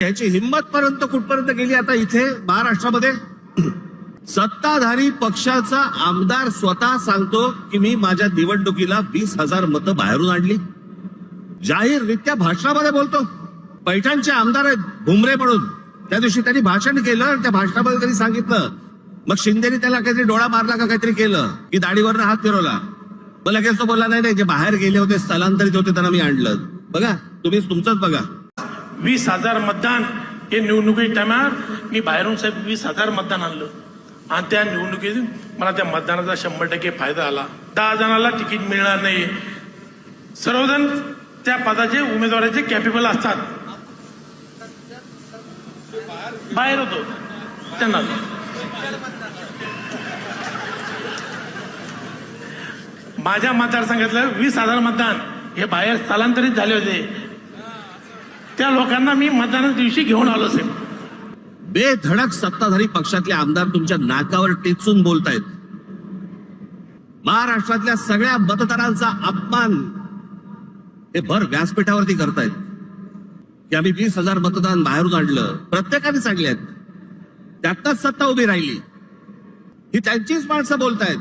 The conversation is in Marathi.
ह्याची हिंमत पर्यंत कुठपर्यंत गेली आता इथे महाराष्ट्रामध्ये? सत्ताधारी पक्षाचा आमदार स्वतः सांगतो की मी माझ्या निवडणुकीला 20,000 मतं बाहेरून आणली. जाहीररित्या भाषणामध्ये बोलतो. पैठणचे आमदार आहेत भुमरे म्हणून, त्या दिवशी त्यांनी भाषण केलं आणि त्या भाषणामध्ये त्यांनी सांगितलं. मग शिंदेनी त्याला काहीतरी डोळा मारला का काहीतरी केलं की दाढीवरनं हात फिरवला. मग लगेच तो बोलला नाही जे बाहेर गेले होते स्थलांतरित होते त्यांना मी आणलं. बघा तुम्ही तुमचंच बघा. 20,000 मतदान हे निवडणुकी टायमात मी बाहेरून साहेब 20,000 मतदान आणलं आणि त्या निवडणुकीत मला त्या मतदानाचा 100% फायदा आला. 10 जणांना तिकीट मिळणार नाही. सर्वजण त्या पदाचे उमेदवाराचे कॅपेबल असतात. बाहेर होतो त्यांना माझ्या मतदारसंघातलं 20,000 मतदान हे बाहेर स्थलांतरित झाले होते. त्या लोकांना मी मतदानाच्या दिवशी घेऊन आलो साहेब. बेधडक सत्ताधारी पक्षातले आमदार तुमच्या नाकावर टेचून बोलतायत. महाराष्ट्रातल्या सगळ्या मतदारांचा अपमान हे भर व्यासपीठावरती करतायत की आम्ही 20,000 मतदान बाहेरून आणलं. प्रत्येकाने सांगल्यात त्यातच सत्ता उभी राहिली. ही त्यांचीच माणसं बोलतायत.